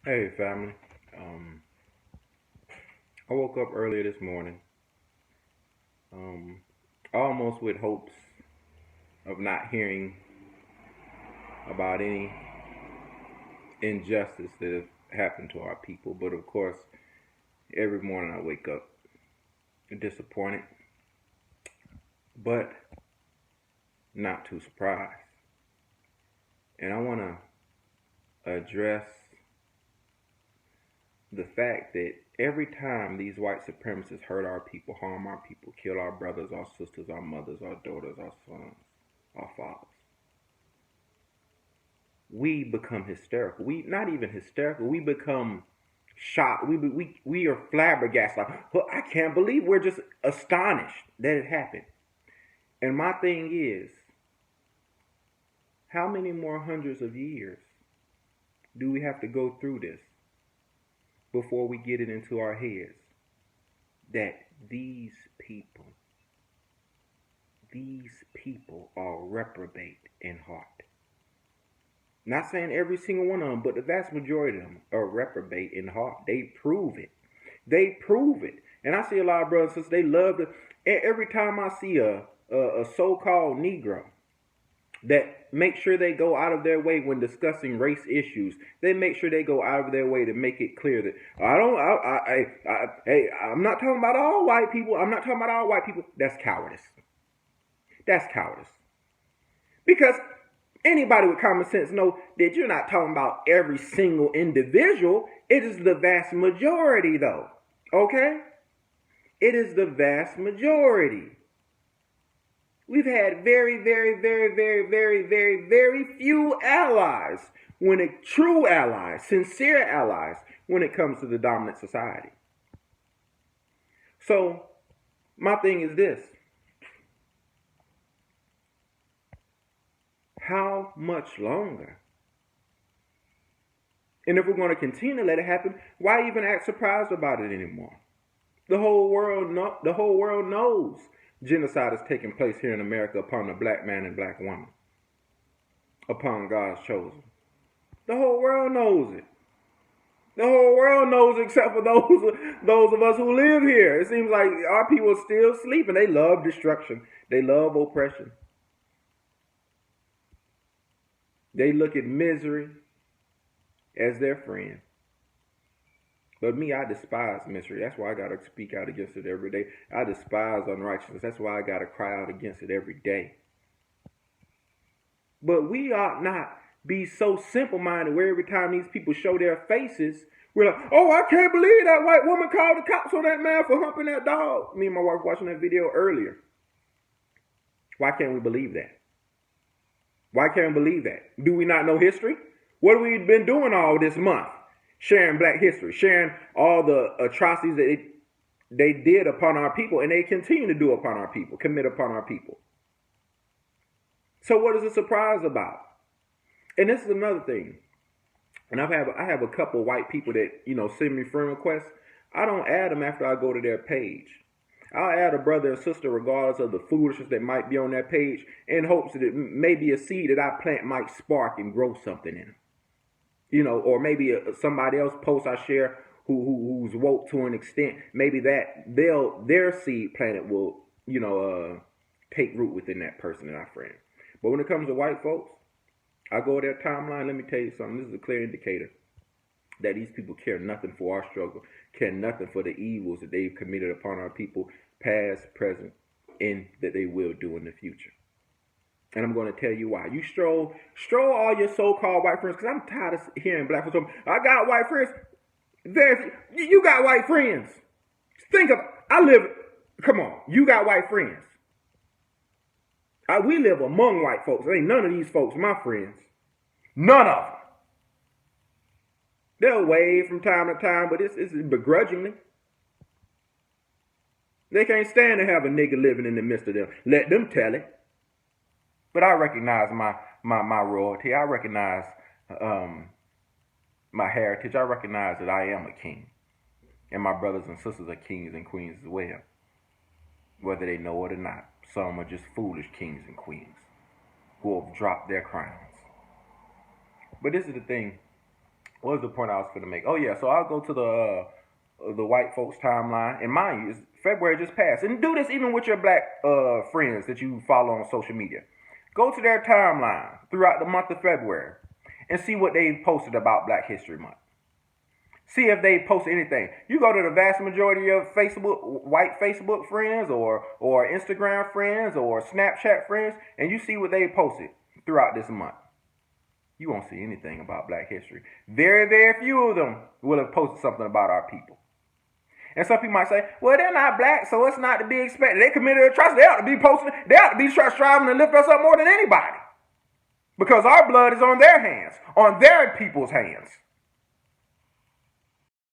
Hey, family. Um, I woke up earlier this morning, um, almost with hopes of not hearing about any injustice that has happened to our people. But of course, every morning I wake up disappointed, but not too surprised. And I want to address the fact that every time these white supremacists hurt our people, harm our people, kill our brothers, our sisters, our mothers, our daughters, our sons, our fathers, we become hysterical. We not even hysterical. We become shocked. We are flabbergasted. Like, well, I can't believe we're just astonished that it happened. And my thing is, how many more hundreds of years do we have to go through this before we get it into our heads that these people, these people are reprobate in heart? Not saying every single one of them, but the vast majority of them are reprobate in heart. They prove it. They prove it. And I see a lot of brothers and sisters, they love to. Every time I see a so-called Negro that make sure they go out of their way when discussing race issues, they make sure they go out of their way to make it clear that hey, I'm not talking about all white people. I'm not talking about all white people. That's cowardice. That's cowardice. Because anybody with common sense know that you're not talking about every single individual. It is the vast majority, though. Okay? It is the vast majority. We've had very few allies true allies, sincere allies, when it comes to the dominant society. So, my thing is this. How much longer? And if we're going to continue to let it happen, why even act surprised about it anymore? The whole world knows genocide is taking place here in America upon the black man and black woman, upon God's chosen. The whole world knows it. The whole world knows except for those of us who live here. It seems like our people are still sleeping. They love destruction. They love oppression. They look at misery as their friend. But me, I despise misery. That's why I got to speak out against it every day. I despise unrighteousness. That's why I got to cry out against it every day. But we ought not be so simple-minded where every time these people show their faces, we're like, oh, I can't believe that white woman called the cops on that man for humping that dog. Me and my wife watching that video earlier. Why can't we believe that? Why can't we believe that? Do we not know history? What have we been doing all this month? Sharing black history, sharing all the atrocities that they did upon our people, and they continue to do upon our people, commit upon our people. So what is the surprise about? And this is another thing. And I have a couple white people that, send me friend requests. I don't add them after I go to their page. I'll add a brother and sister regardless of the foolishness that might be on that page in hopes that it may be a seed that I plant might spark and grow something in them. Or maybe somebody else post I share who's woke to an extent. Maybe that their seed planet will, take root within that person and our friend. But when it comes to white folks, I go to their timeline. Let me tell you something. This is a clear indicator that these people care nothing for our struggle, care nothing for the evils that they've committed upon our people, past, present, and that they will do in the future. And I'm going to tell you why. You stroll all your so-called white friends, because I'm tired of hearing black folks. I got white friends. You got white friends. Think of, come on, you got white friends. We live among white folks. Ain't none of these folks my friends. None of them. They'll wave from time to time, but it's begrudgingly. They can't stand to have a nigga living in the midst of them. Let them tell it. But I recognize my royalty. I recognize my heritage. I recognize that I am a king. And my brothers and sisters are kings and queens as well. Whether they know it or not. Some are just foolish kings and queens who have dropped their crowns. But this is the thing what was the point I was going to make? Oh yeah, so I'll go to the white folks timeline, and mind you, February just passed, and do this even with your black friends that you follow on social media. Go to their timeline throughout the month of February and see what they posted about Black History Month. See if they post anything. You go to the vast majority of white Facebook friends or Instagram friends or Snapchat friends, and you see what they posted throughout this month. You won't see anything about Black history. Very, very few of them will have posted something about our people. And some people might say, well, they're not black, so it's not to be expected. They committed atrocity. They ought to be posting. They ought to be striving to lift us up more than anybody. Because our blood is on their hands, on their people's hands.